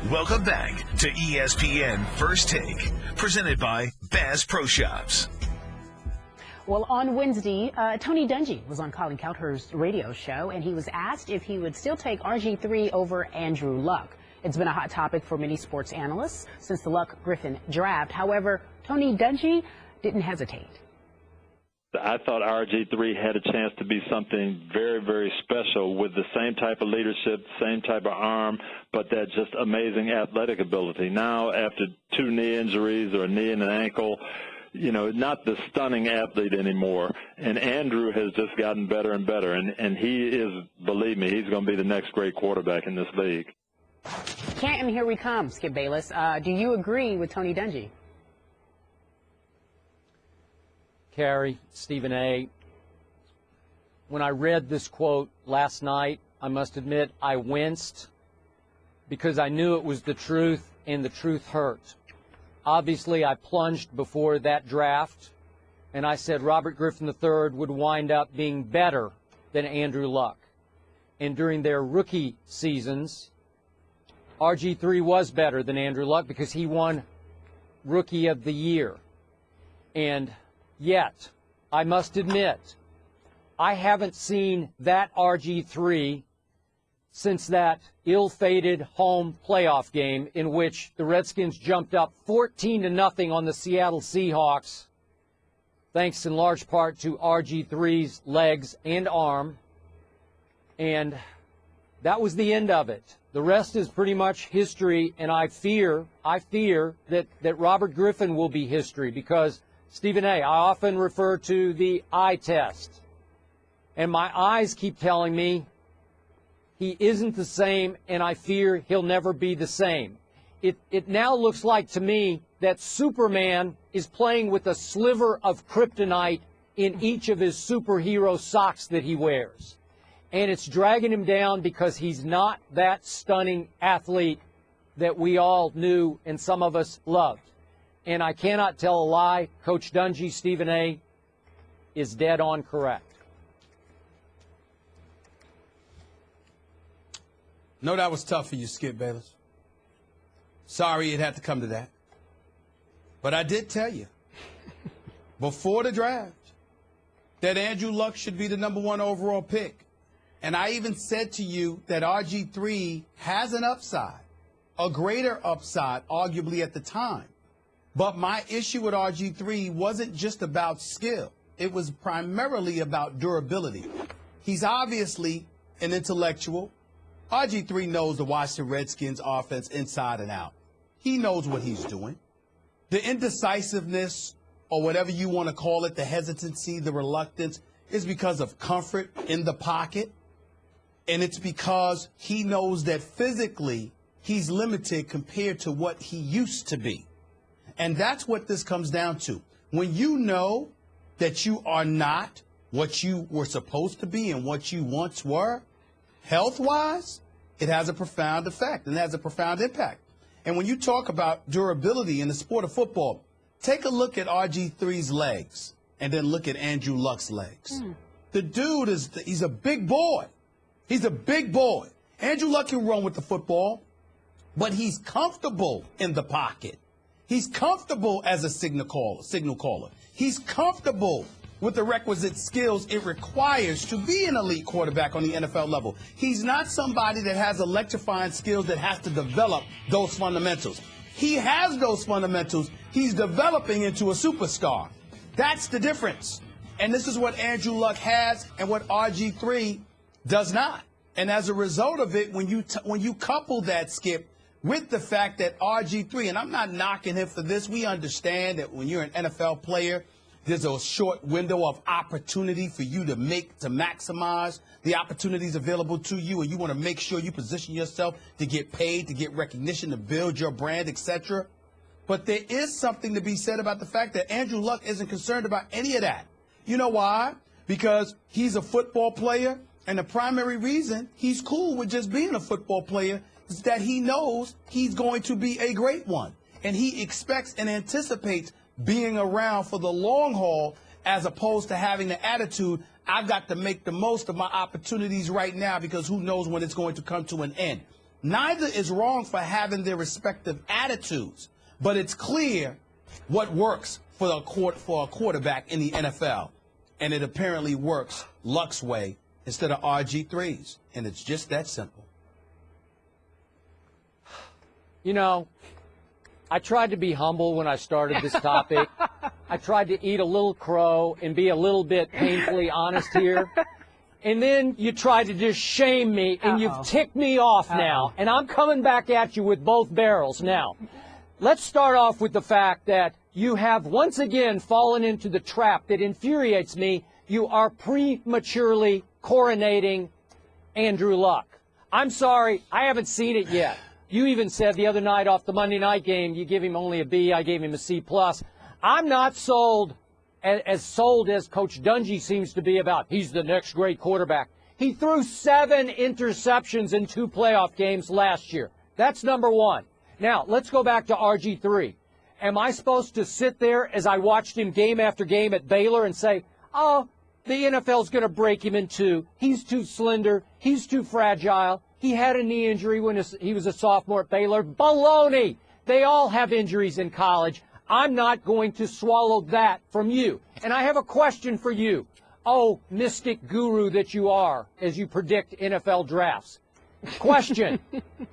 Welcome back to ESPN First Take, presented by Bass Pro Shops. Well, on Wednesday, Tony Dungy was on Colin Cowherd's radio show, and he was asked if he would still take RG3 over Andrew Luck. It's been a hot topic for many sports analysts since the Luck-Griffin draft. However, Tony Dungy didn't hesitate. I thought RG3 had a chance to be something very, very special with the same type of leadership, same type of arm, but that just amazing athletic ability. Now, after 2 knee injuries or a knee and an ankle, you know, not the stunning athlete anymore. And Andrew has just gotten better and better. And he is, believe me, he's going to be the next great quarterback in this league. Canton, here we come, Skip Bayless. Do you agree with Tony Dungy? Carrie, Stephen A., when I read this quote last night, I must admit I winced because I knew it was the truth, and the truth hurt. Obviously, I plunged before that draft, and I said Robert Griffin III would wind up being better than Andrew Luck. And during their rookie seasons, RG3 was better than Andrew Luck because he won Rookie of the Year. And yet, I must admit, I haven't seen that RG3 since that ill-fated home playoff game in which the Redskins jumped up 14-0 on the Seattle Seahawks, thanks in large part to RG3's legs and arm. And that was the end of it. The rest is pretty much history, and I fear that Robert Griffin will be history because, Stephen A., I often refer to the eye test, and my eyes keep telling me he isn't the same, and I fear he'll never be the same. It now looks like to me that Superman is playing with a sliver of kryptonite in each of his superhero socks that he wears. And it's dragging him down because he's not that stunning athlete that we all knew and some of us loved. And I cannot tell a lie. Coach Dungy, Stephen A., is dead on correct. No, that was tough for you, Skip Bayless. Sorry it had to come to that. But I did tell you before the draft that Andrew Luck should be the #1 overall pick. And I even said to you that RG3 has an upside, a greater upside, arguably at the time. But my issue with RG3 wasn't just about skill. It was primarily about durability. He's obviously an intellectual. RG3 knows the Washington Redskins offense inside and out. He knows what he's doing. The indecisiveness, or whatever you want to call it, the hesitancy, the reluctance, is because of comfort in the pocket. And it's because he knows that physically he's limited compared to what he used to be. And that's what this comes down to. When you know that you are not what you were supposed to be and what you once were, health-wise, it has a profound effect and has a profound impact. And when you talk about durability in the sport of football, take a look at RG3's legs and then look at Andrew Luck's legs. The dude he's a big boy. He's a big boy. Andrew Luck can run with the football, but he's comfortable in the pocket. He's comfortable as a signal caller. He's comfortable with the requisite skills it requires to be an elite quarterback on the NFL level. He's not somebody that has electrifying skills that has to develop those fundamentals. He has those fundamentals. He's developing into a superstar. That's the difference. And this is what Andrew Luck has and what RG3 does not. And as a result of it, when you couple that, Skip, with the fact that RG3, and I'm not knocking him for this, we understand that when you're an NFL player, there's a short window of opportunity for you to maximize the opportunities available to you, and you want to make sure you position yourself to get paid, to get recognition, to build your brand, etc. But there is something to be said about the fact that Andrew Luck isn't concerned about any of that. You know why? Because he's a football player, and the primary reason he's cool with just being a football player is that he knows he's going to be a great one. And he expects and anticipates being around for the long haul as opposed to having the attitude, I've got to make the most of my opportunities right now because who knows when it's going to come to an end. Neither is wrong for having their respective attitudes, but it's clear what works for a quarterback in the NFL, and it apparently works Luck's way instead of RG3's, and it's just that simple. You know, I tried to be humble when I started this topic. I tried to eat a little crow and be a little bit painfully honest here. And then you tried to just shame me, and you've ticked me off now. And I'm coming back at you with both barrels now. Let's start off with the fact that you have once again fallen into the trap that infuriates me. You are prematurely coronating Andrew Luck. I'm sorry, I haven't seen it yet. You even said the other night off the Monday night game, you give him only a B, I gave him a C+. I'm not sold as Coach Dungy seems to be about. He's the next great quarterback. He threw 7 interceptions in 2 playoff games last year. That's number one. Now, let's go back to RG3. Am I supposed to sit there as I watched him game after game at Baylor and say, oh, the NFL's going to break him in 2. He's too slender. He's too fragile. He had a knee injury when he was a sophomore at Baylor. Baloney! They all have injuries in college. I'm not going to swallow that from you. And I have a question for you. Oh, mystic guru that you are as you predict NFL drafts. Question.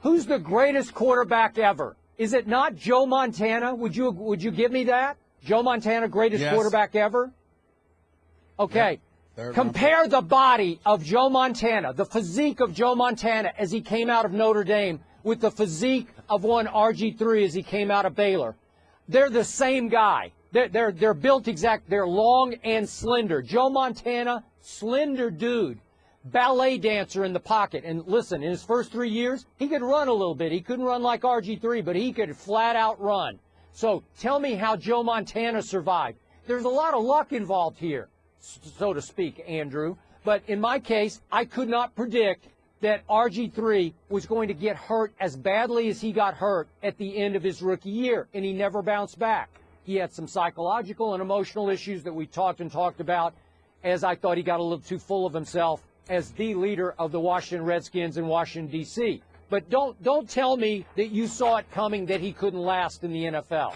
Who's the greatest quarterback ever? Is it not Joe Montana? Would you give me that? Joe Montana, greatest quarterback ever? Okay. Yep. Compare the body of Joe Montana, the physique of Joe Montana as he came out of Notre Dame with the physique of one RG3 as he came out of Baylor. They're the same guy. They're built exact. They're long and slender. Joe Montana, slender dude, ballet dancer in the pocket. And listen, in his first 3 years, he could run a little bit. He couldn't run like RG3, but he could flat out run. So tell me how Joe Montana survived. There's a lot of luck involved here, so to speak, Andrew. But in my case, I could not predict that RG3 was going to get hurt as badly as he got hurt at the end of his rookie year, and he never bounced back. He had some psychological and emotional issues that we talked about, as I thought he got a little too full of himself as the leader of the Washington Redskins in Washington, D.C. But don't tell me that you saw it coming that he couldn't last in the NFL.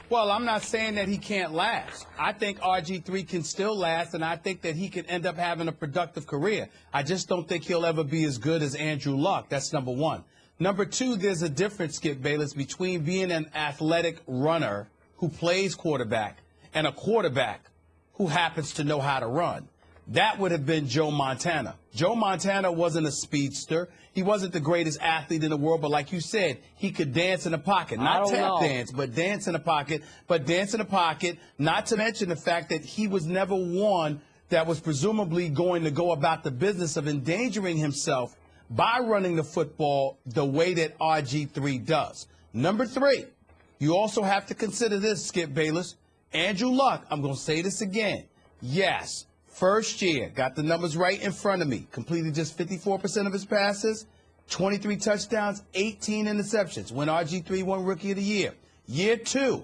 Well, I'm not saying that he can't last. I think RG3 can still last, and I think that he can end up having a productive career. I just don't think he'll ever be as good as Andrew Luck. That's number one. Number two, there's a difference, Skip Bayless, between being an athletic runner who plays quarterback and a quarterback who happens to know how to run. That would have been Joe Montana. Joe Montana wasn't a speedster. He wasn't the greatest athlete in the world, but like you said, he could dance in the pocket. Not tap dance, but dance in the pocket. But dance in the pocket, not to mention the fact that he was never one that was presumably going to go about the business of endangering himself by running the football the way that RG3 does. Number three, you also have to consider this, Skip Bayless. Andrew Luck, I'm going to say this again. Yes. First year, got the numbers right in front of me. Completed just 54% of his passes, 23 touchdowns, 18 interceptions. When RG3 won Rookie of the Year. Year 2,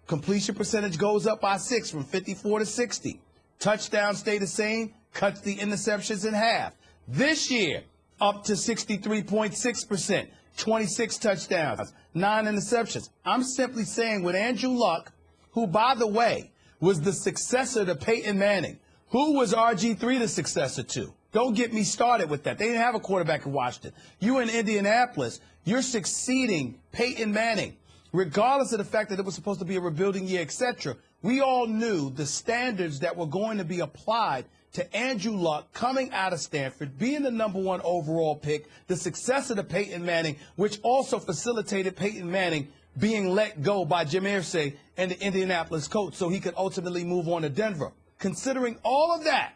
completion percentage goes up by 6 from 54 to 60. Touchdowns stay the same, cuts the interceptions in half. This year, up to 63.6%, 26 touchdowns, 9 interceptions. I'm simply saying with Andrew Luck, who, by the way, was the successor to Peyton Manning. Who was RG3 the successor to? Don't get me started with that. They didn't have a quarterback in Washington. You in Indianapolis, you're succeeding Peyton Manning, regardless of the fact that it was supposed to be a rebuilding year, etc. We all knew the standards that were going to be applied to Andrew Luck coming out of Stanford, being the #1 overall pick, the successor to Peyton Manning, which also facilitated Peyton Manning being let go by Jim Irsay and the Indianapolis coach so he could ultimately move on to Denver. Considering all of that,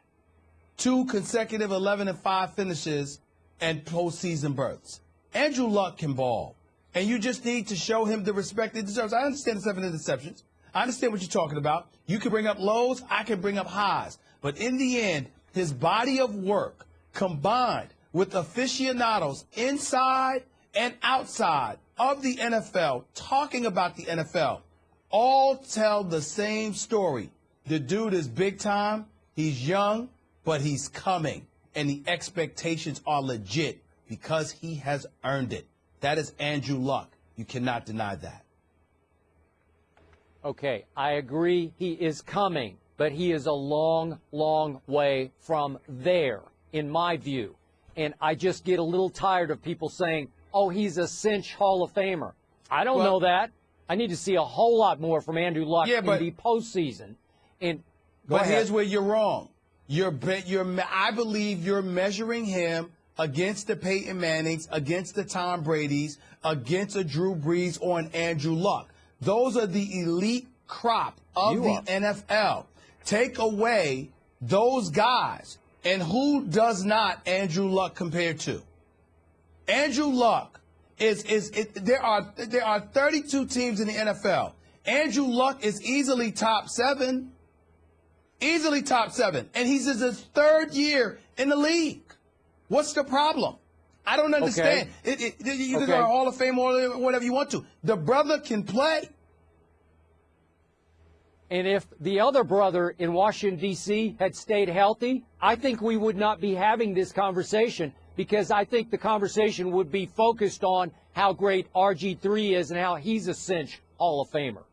2 consecutive 11-5 finishes and postseason berths. Andrew Luck can ball, and you just need to show him the respect he deserves. I understand the 7 interceptions. I understand what you're talking about. You can bring up lows, I can bring up highs. But in the end, his body of work combined with aficionados inside and outside of the NFL, talking about the NFL, all tell the same story. The dude is big time. He's young, but he's coming. And the expectations are legit because he has earned it. That is Andrew Luck. You cannot deny that. Okay, I agree he is coming, but he is a long, long way from there, in my view. And I just get a little tired of people saying, oh, he's a cinch Hall of Famer. I don't know that. I need to see a whole lot more from Andrew Luck in the postseason. But here's where you're wrong. I believe you're measuring him against the Peyton Mannings, against the Tom Bradys, against a Drew Brees or an Andrew Luck. Those are the elite crop of the NFL. Take away those guys, and who does not Andrew Luck compare to? Andrew Luck there are 32 teams in the NFL. Andrew Luck is easily top 7. Easily top 7. And he's in his 3rd year in the league. What's the problem? I don't understand. You can go Hall of Fame or whatever you want to. The brother can play. And if the other brother in Washington, D.C. had stayed healthy, I think we would not be having this conversation, because I think the conversation would be focused on how great RG3 is and how he's a cinch Hall of Famer.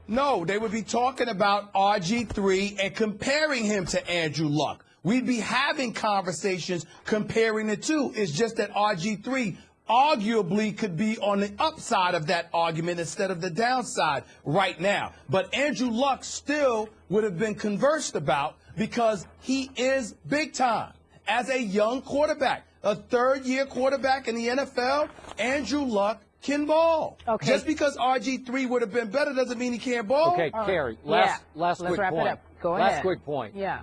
No, they would be talking about RG3 and comparing him to Andrew Luck. We'd be having conversations comparing the two. It's just that RG3 arguably could be on the upside of that argument instead of the downside right now. But Andrew Luck still would have been conversed about because he is big time. As a young quarterback, a 3rd-year quarterback in the NFL, Andrew Luck can ball. Okay. Just because RG3 would have been better doesn't mean he can't ball. Okay, Carrie, last quick wrap point. it up. Go ahead. Last quick point. Yeah.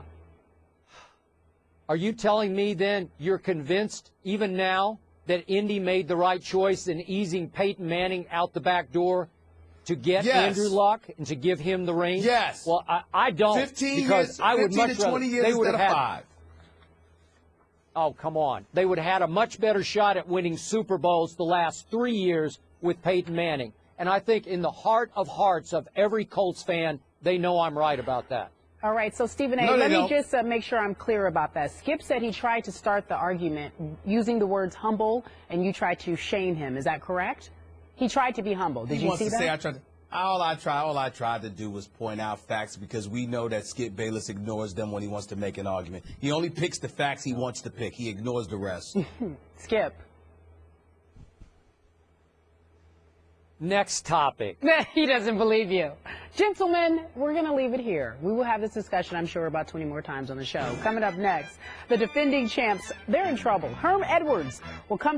Are you telling me then you're convinced even now that Indy made the right choice in easing Peyton Manning out the back door to get Andrew Luck and to give him the reins? Yes. Well, I don't. 15 because years, I would 15 much to 20 rather, years they would instead have of had, 5. Oh, come on. They would have had a much better shot at winning Super Bowls the last 3 years with Peyton Manning. And I think in the heart of hearts of every Colts fan, they know I'm right about that. All right, so Stephen A., let me just make sure I'm clear about that. Skip said he tried to start the argument using the words humble, and you tried to shame him. Is that correct? He tried to be humble. Did you see that? Say I tried to. All I tried to do was point out facts, because we know that Skip Bayless ignores them when he wants to make an argument. He only picks the facts he wants to pick. He ignores the rest. Skip. Next topic. He doesn't believe you. Gentlemen, we're going to leave it here. We will have this discussion, I'm sure, about 20 more times on the show. Coming up next, the defending champs, they're in trouble. Herm Edwards will come